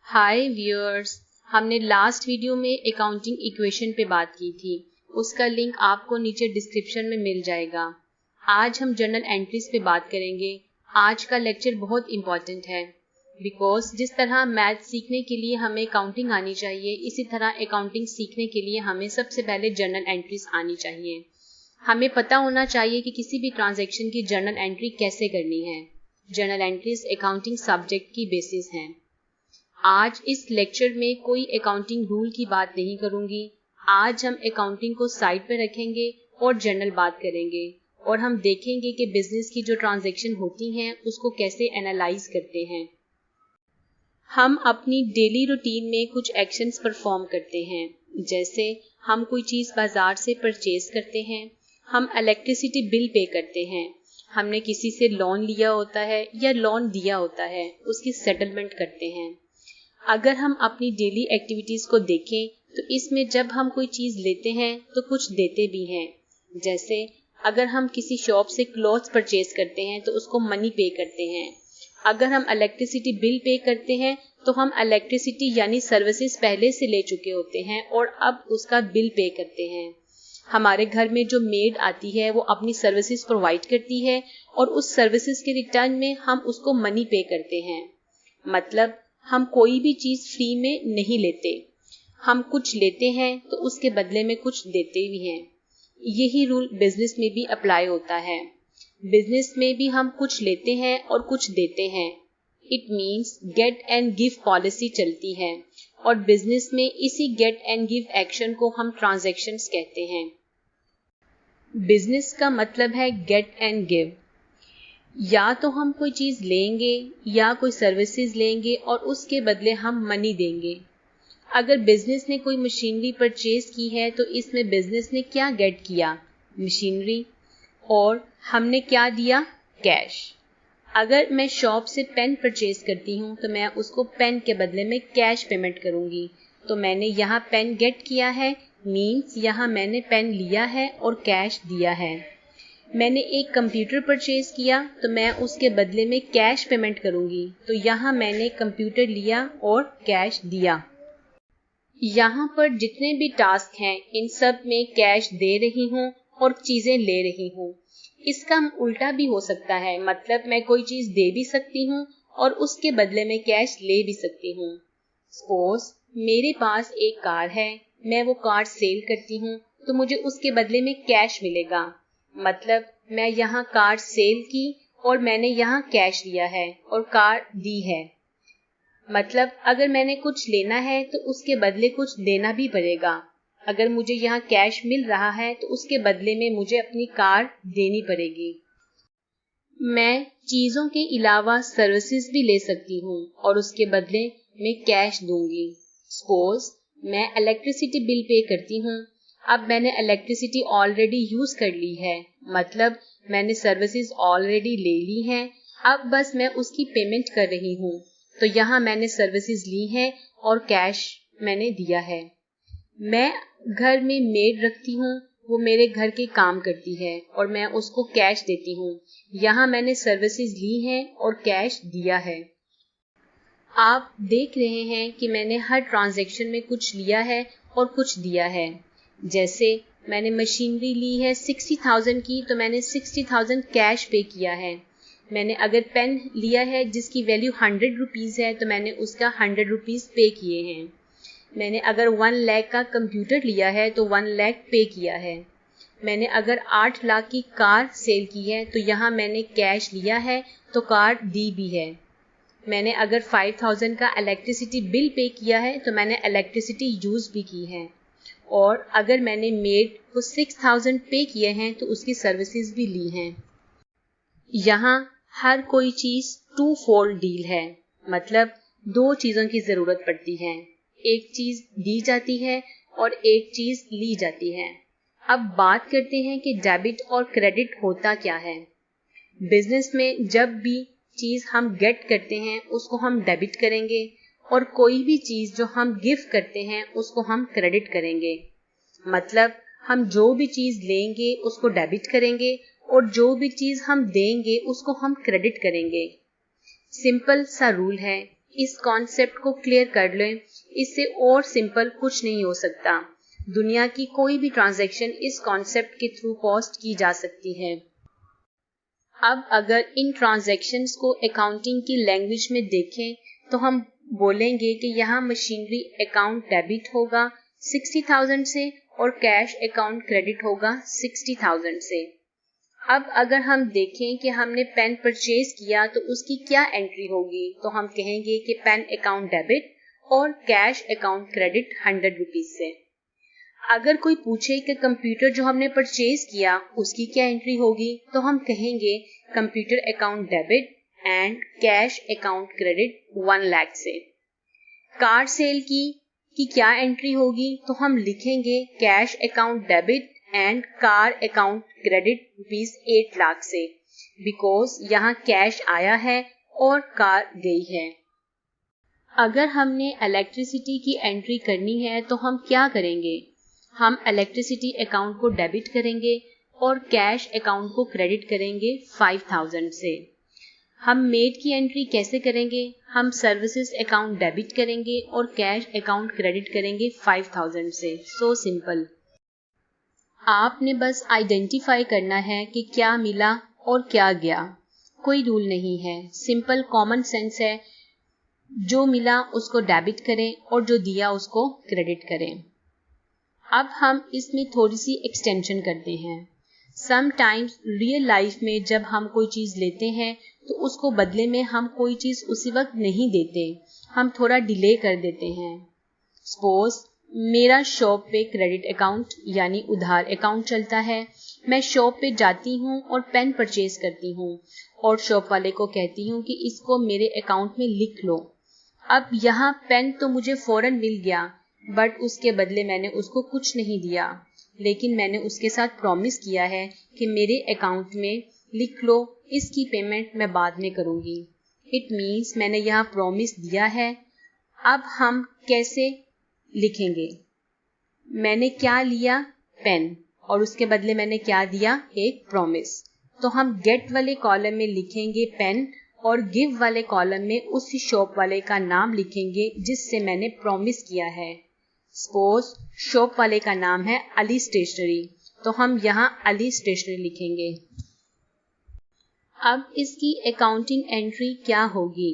हाय viewers, हमने last video में accounting equation पे बात की थी। उसका लिंक आपको नीचे डिस्क्रिप्शन में मिल जाएगा। आज हम जर्नल एंट्रीज पे बात करेंगे। आज का लेक्चर बहुत इम्पॉर्टेंट है बिकॉज जिस तरह मैथ सीखने के लिए हमें अकाउंटिंग आनी चाहिए, इसी तरह अकाउंटिंग सीखने के लिए हमें सबसे पहले जर्नल एंट्रीज आनी चाहिए। हमें पता होना चाहिए कि किसी भी ट्रांजैक्शन की जर्नल एंट्री कैसे करनी है। जर्नल एंट्रीज अकाउंटिंग सब्जेक्ट की बेसिस हैं। आज इस लेक्चर में कोई अकाउंटिंग रूल की बात नहीं करूंगी। आज हम अकाउंटिंग को साइड पर रखेंगे और जनरल बात करेंगे और हम देखेंगे कि बिजनेस की जो ट्रांजैक्शन होती हैं उसको कैसे एनालाइज करते हैं। हम अपनी डेली रूटीन में कुछ एक्शंस परफॉर्म करते हैं, जैसे हम कोई चीज़ बाजार से परचेज करते हैं, हम इलेक्ट्रिसिटी बिल पे करते हैं, हमने किसी से लोन लिया होता है या लोन दिया होता है, उसकी सेटलमेंट करते हैं। अगर हम अपनी डेली एक्टिविटीज़ को देखें तो इसमें जब हम कोई चीज़ लेते हैं तो कुछ देते भी हैं। जैसे अगर हम किसी शॉप से क्लॉथ्स परचेज करते हैं तो उसको मनी पे करते हैं। अगर हम इलेक्ट्रिसिटी बिल पे करते हैं तो हम इलेक्ट्रिसिटी यानी सर्विसेज पहले से ले चुके होते हैं और अब उसका बिल पे करते हैं। हमारे घर में जो मेड आती है वो अपनी सर्विसेज प्रोवाइड करती है और उस सर्विसेज के रिटर्न में हम उसको मनी पे करते हैं। मतलब हम कोई भी चीज़ फ्री में नहीं लेते, हम कुछ लेते हैं तो उसके बदले में कुछ देते भी हैं। यही रूल बिजनेस में भी अप्लाई होता है। बिजनेस में भी हम कुछ लेते हैं और कुछ देते हैं। It means get and give policy चलती है और बिजनेस में इसी गेट एंड गिव एक्शन को हम ट्रांजैक्शंस कहते हैं। बिजनेस का मतलब है गेट एंड गिव। या तो हम कोई चीज़ लेंगे या कोई सर्विसेज लेंगे और उसके बदले हम मनी देंगे। अगर बिजनेस ने कोई मशीनरी परचेज की है तो इसमें बिजनेस ने क्या गेट किया? मशीनरी। और हमने क्या दिया? कैश। अगर मैं शॉप से पेन परचेज करती हूँ तो मैं उसको पेन के बदले में कैश पेमेंट करूँगी। तो मैंने यहाँ पेन गेट किया है, मीन्स यहाँ मैंने पेन लिया है और कैश दिया है। मैंने एक कंप्यूटर परचेज किया तो मैं उसके बदले में कैश पेमेंट करूंगी, तो यहाँ मैंने कंप्यूटर लिया और कैश दिया। यहाँ पर जितने भी टास्क हैं इन सब में कैश दे रही हूँ और चीज़ें ले रही हूँ। इसका उल्टा भी हो सकता है, मतलब मैं कोई चीज़ दे भी सकती हूँ और उसके बदले में कैश ले भी सकती हूँ। सपोज मेरे पास एक कार है, मैं वो कार सेल करती हूँ तो मुझे उसके बदले में कैश मिलेगा। मतलब मैं यहाँ कार सेल की और मैंने यहाँ कैश लिया है और कार दी है। मतलब अगर मैंने कुछ लेना है तो उसके बदले कुछ देना भी पड़ेगा। अगर मुझे यहाँ कैश मिल रहा है तो उसके बदले में मुझे अपनी कार देनी पड़ेगी। मैं चीज़ों के अलावा सर्विसेज भी ले सकती हूँ और उसके बदले में कैश दूंगी। सपोज मैं इलेक्ट्रिसिटी बिल पे करती हूँ। अब मैंने इलेक्ट्रिसिटी ऑलरेडी यूज कर ली है, मतलब मैंने सर्विसेज ऑलरेडी ले ली हैं। अब बस मैं उसकी पेमेंट कर रही हूँ, तो यहाँ मैंने सर्विसेज ली हैं और कैश मैंने दिया है। मैं घर में मेड रखती हूँ, वो मेरे घर के काम करती है और मैं उसको कैश देती हूँ। यहाँ मैंने सर्विसेज ली हैं और कैश दिया है। आप देख रहे हैं कि मैंने हर ट्रांजैक्शन में कुछ लिया है और कुछ दिया है। जैसे मैंने मशीनरी ली है 60,000 की तो मैंने 60,000 कैश पे किया है। मैंने अगर पेन लिया है जिसकी वैल्यू 100 रुपीज़ है तो मैंने उसका 100 रुपीज़ पे किए हैं। मैंने अगर 1 लाख का कंप्यूटर लिया है तो 1 लाख पे किया है। मैंने अगर 8 लाख की कार सेल की है तो यहाँ मैंने कैश लिया है तो कार दी भी है। मैंने अगर 5,000 का इलेक्ट्रिसिटी बिल पे किया है तो मैंने इलेक्ट्रिसिटी यूज़ भी की है। और अगर मैंने मेड को 6,000 पे किए हैं तो उसकी सर्विसेज भी ली हैं। यहाँ हर कोई चीज़ टू फोल्ड डील है, मतलब दो चीज़ों की ज़रूरत पड़ती है। एक चीज़ दी जाती है और एक चीज़ ली जाती है। अब बात करते हैं कि डेबिट और क्रेडिट होता क्या है। बिजनेस में जब भी चीज़ हम गेट करते हैं उसको हम डेबिट करेंगे और कोई भी चीज़ जो हम गिफ्ट करते हैं उसको हम क्रेडिट करेंगे। मतलब हम जो भी चीज़ लेंगे उसको डेबिट करेंगे और जो भी चीज़ हम देंगे उसको हम क्रेडिट करेंगे। सिंपल सा रूल है, इस कॉन्सेप्ट को क्लियर कर लें, इससे और सिंपल कुछ नहीं हो सकता। दुनिया की कोई भी ट्रांजैक्शन इस कॉन्सेप्ट के थ्रू पोस्ट की जा सकती है। अब अगर इन ट्रांजैक्शंस को अकाउंटिंग की लैंग्वेज में देखें तो हम बोलेंगे कि यहाँ मशीनरी अकाउंट डेबिट होगा 60,000 से और कैश अकाउंट क्रेडिट होगा 60,000 से। अब अगर हम देखें कि हमने पेन परचेज किया तो उसकी क्या एंट्री होगी, तो हम कहेंगे कि पेन अकाउंट डेबिट और कैश अकाउंट क्रेडिट 100 रुपीज से। अगर कोई पूछे कि कंप्यूटर जो हमने परचेज किया उसकी क्या एंट्री होगी, तो हम कहेंगे computer account debit and cash account credit 1 lakh से। कार सेल की क्या एंट्री होगी, तो हम लिखेंगे cash account debit and car account credit rupees 8 lakh से, बिकॉज यहाँ कैश आया है और कार गई है। अगर हमने इलेक्ट्रिसिटी की एंट्री करनी है तो हम क्या करेंगे, हम इलेक्ट्रिसिटी अकाउंट को डेबिट करेंगे और कैश अकाउंट को क्रेडिट करेंगे 5,000 से। हम मेड की एंट्री कैसे करेंगे, हम सर्विसेज अकाउंट डेबिट करेंगे और कैश अकाउंट क्रेडिट करेंगे 5,000 से। So simple. आपने बस आइडेंटिफाई करना है कि क्या मिला और क्या गया। कोई रूल नहीं है, सिंपल कॉमन सेंस है। जो मिला उसको डेबिट करें और जो दिया उसको क्रेडिट करें। अब हम इसमें थोड़ी सी एक्सटेंशन करते हैं। समटाइम्स रियल लाइफ में जब हम कोई चीज़ लेते हैं तो उसको बदले में हम कोई चीज़ उसी वक्त नहीं देते, हम थोड़ा डिले कर देते हैं। सपोज मेरा शॉप पे क्रेडिट अकाउंट यानी उधार अकाउंट चलता है। मैं शॉप पे जाती हूँ और पेन परचेज करती हूँ और शॉप वाले को कहती हूँ कि इसको मेरे अकाउंट में लिख लो। अब यहाँ पेन तो मुझे फौरन मिल गया, बट उसके बदले मैंने उसको कुछ नहीं दिया, लेकिन मैंने उसके साथ प्रॉमिस किया है कि मेरे अकाउंट में लिख लो, इसकी पेमेंट मैं बाद में करूंगी। इट मीन्स मैंने यहाँ प्रॉमिस दिया है। अब हम कैसे लिखेंगे, मैंने क्या लिया, पेन, और उसके बदले मैंने क्या दिया, एक प्रॉमिस। तो हम गेट वाले कॉलम में लिखेंगे पेन और गिव वाले कॉलम में उस शॉप वाले का नाम लिखेंगे जिससे मैंने प्रॉमिस किया है। सपोज शॉप वाले का नाम है अली स्टेशनरी, तो हम यहाँ अली स्टेशनरी लिखेंगे। अब इसकी अकाउंटिंग एंट्री क्या होगी,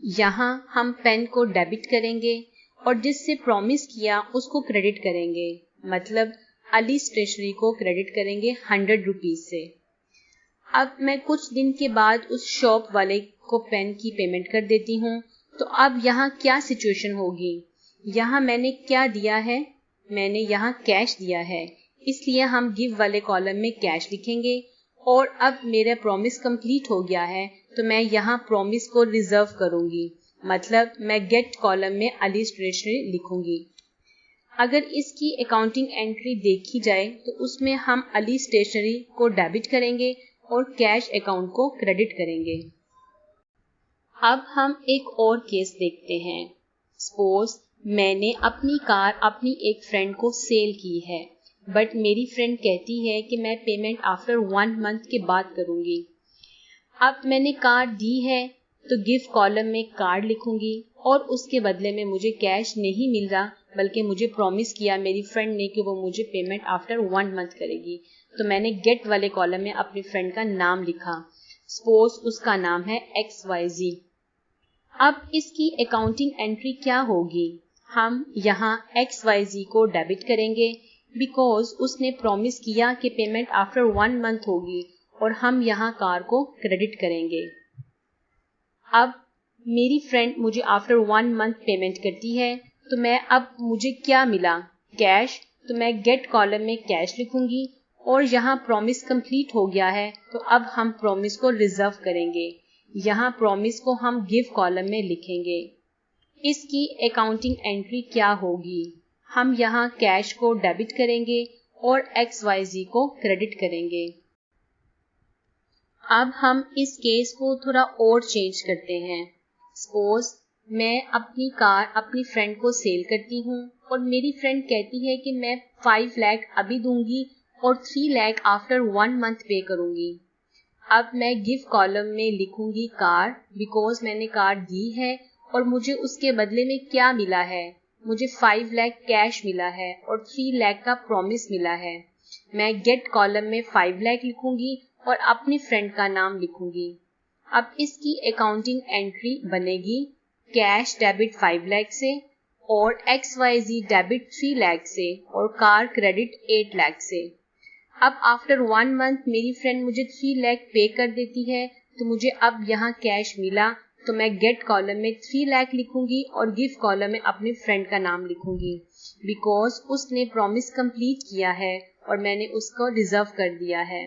यहाँ हम पेन को डेबिट करेंगे और जिससे प्रॉमिस किया उसको क्रेडिट करेंगे, मतलब अली स्टेशनरी को क्रेडिट करेंगे 100 रुपीज से। अब मैं कुछ दिन के बाद उस शॉप वाले को पेन की पेमेंट कर देती हूँ, तो अब यहाँ क्या सिचुएशन होगी, यहाँ मैंने क्या दिया है, मैंने यहाँ कैश दिया है, इसलिए हम गिव वाले कॉलम में कैश लिखेंगे। और अब मेरा प्रॉमिस कंप्लीट हो गया है तो मैं यहाँ प्रॉमिस को रिजर्व करूंगी, मतलब मैं गेट कॉलम में अली स्टेशनरी लिखूंगी। अगर इसकी अकाउंटिंग एंट्री देखी जाए तो उसमें हम अली स्टेशनरी को डेबिट करेंगे और कैश अकाउंट को क्रेडिट करेंगे। अब हम एक और केस देखते हैं। सपोज मैंने अपनी कार अपनी एक फ्रेंड को सेल की है, बट मेरी फ्रेंड कहती है कि मैं पेमेंट आफ्टर 1 मंथ के बाद करूंगी। अब मैंने कार दी है तो गिव कॉलम में कार्ड लिखूंगी और उसके बदले में मुझे कैश नहीं मिल रहा, बल्कि मुझे प्रॉमिस किया मेरी फ्रेंड ने कि वो मुझे पेमेंट आफ्टर 1 मंथ करेगी, तो मैंने गेट वाले कॉलम में अपनी फ्रेंड का नाम लिखा। सपोज उसका नाम है XYZ। अब इसकी अकाउंटिंग एंट्री क्या होगी, हम यहाँ XYZ को डेबिट करेंगे बिकॉज उसने प्रॉमिस किया कि पेमेंट आफ्टर 1 मंथ होगी, और हम यहाँ कार को क्रेडिट करेंगे। अब मेरी फ्रेंड मुझे आफ्टर 1 मंथ पेमेंट करती है, तो मैं अब मुझे क्या मिला, कैश, तो मैं गेट कॉलम में कैश लिखूंगी और यहाँ प्रॉमिस कंप्लीट हो गया है, तो अब हम प्रॉमिस को रिजर्व करेंगे। यहाँ प्रॉमिस को हम गिव कॉलम में लिखेंगे। इसकी अकाउंटिंग एंट्री क्या होगी, हम यहाँ कैश को डेबिट करेंगे और XYZ को क्रेडिट करेंगे। अब हम इस केस को थोड़ा और चेंज करते हैं। सपोज मैं अपनी कार अपनी फ्रेंड को सेल करती हूँ और मेरी फ्रेंड कहती है कि मैं 5 लाख अभी दूंगी और 3 लाख आफ्टर 1 मंथ पे करूंगी। अब मैं गिव कॉलम में लिखूंगी कार बिकॉज मैंने कार दी है और मुझे उसके बदले में क्या मिला है। मुझे 5 लाख कैश मिला है और 3 लाख का प्रॉमिस मिला है। मैं गेट कॉलम में 5 लाख लिखूंगी और अपने फ्रेंड का नाम लिखूंगी। अब इसकी अकाउंटिंग एंट्री बनेगी कैश डेबिट 5 लाख से और XYZ डेबिट 3 लाख से और कार क्रेडिट 8 लाख से। अब आफ्टर 1 मंथ मेरी फ्रेंड मुझे 3 लाख पे कर देती है, तो मुझे अब यहाँ कैश मिला, तो मैं गेट कॉलम में 3 लाख लिखूंगी और गिव कॉलम में अपने फ्रेंड का नाम लिखूंगी, बिकॉज उसने प्रॉमिस कंप्लीट किया है और मैंने उसको डिजर्व कर दिया है।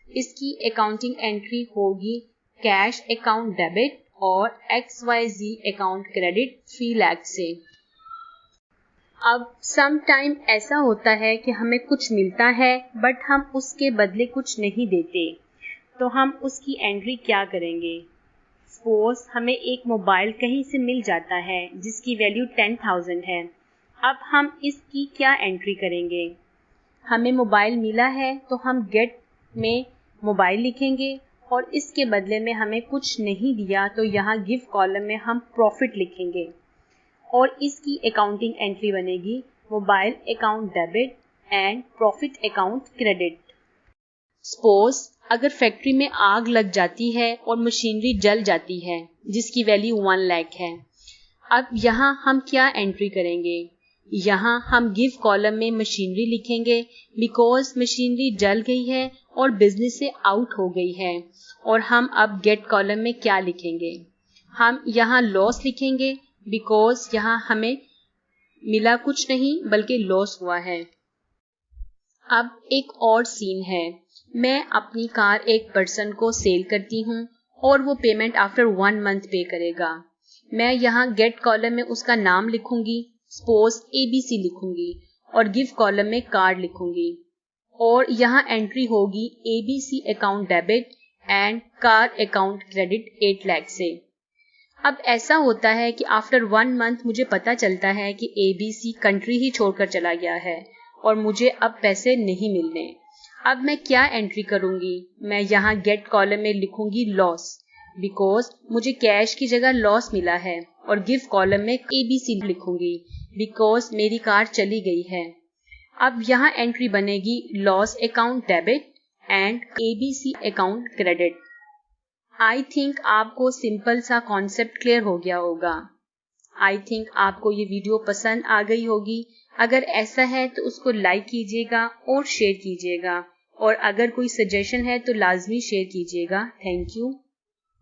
इसकी अकाउंटिंग एंट्री होगी कैश अकाउंट डेबिट और XYZ अकाउंट क्रेडिट 3 लाख से। अब सम टाइम ऐसा होता है कि हमें कुछ मिलता है बट हम उसके बदले कुछ नहीं देते, तो हम उसकी एंट्री क्या करेंगे। सपोज हमें एक मोबाइल कहीं से मिल जाता है जिसकी वैल्यू 10,000 है। अब हम इसकी क्या एंट्री करेंगे। हमें मोबाइल मिला है तो हम गेट में मोबाइल लिखेंगे और इसके बदले में हमें कुछ नहीं दिया, तो यहाँ गिव कॉलम में हम प्रॉफिट लिखेंगे और इसकी अकाउंटिंग एंट्री बनेगी mobile account debit and profit account credit. Suppose अगर फैक्ट्री में आग लग जाती है और मशीनरी जल जाती है जिसकी वैल्यू 1 लाख है। अब यहाँ हम क्या एंट्री करेंगे। यहाँ हम गिव कॉलम में मशीनरी लिखेंगे बिकॉज मशीनरी जल गई है और बिजनेस से आउट हो गई है। और हम अब गेट कॉलम में क्या लिखेंगे। हम यहाँ लॉस लिखेंगे बिकॉज यहाँ हमें मिला कुछ नहीं बल्कि लॉस हुआ है। अब एक और सीन है, मैं अपनी कार एक पर्सन को सेल करती हूँ और वो पेमेंट आफ्टर 1 मंथ पे करेगा। मैं यहाँ गेट कॉलम में उसका नाम लिखूंगी, सपोज ABC लिखूंगी और गिव कॉलम में कार लिखूंगी और यहाँ एंट्री होगी ABC account debit and car account credit 8 lakh से। अब ऐसा होता है कि आफ्टर 1 मंथ मुझे पता चलता है कि ABC कंट्री ही छोड़कर चला गया है और मुझे अब पैसे नहीं मिलने। अब मैं क्या एंट्री करूंगी। मैं यहाँ गेट कॉलम में लिखूंगी लॉस बिकॉज मुझे कैश की जगह लॉस मिला है और गिव कॉलम में ABC लिखूंगी बिकॉज मेरी कार चली गई है। अब यहाँ एंट्री बनेगी loss account debit and ABC account credit. I think आपको सिंपल सा कॉन्सेप्ट क्लियर हो गया होगा। आई थिंक आपको ये वीडियो पसंद आ गई होगी। अगर ऐसा है तो उसको लाइक कीजिएगा और शेयर कीजिएगा और अगर कोई सजेशन है तो लाजमी शेयर कीजिएगा। Thank you.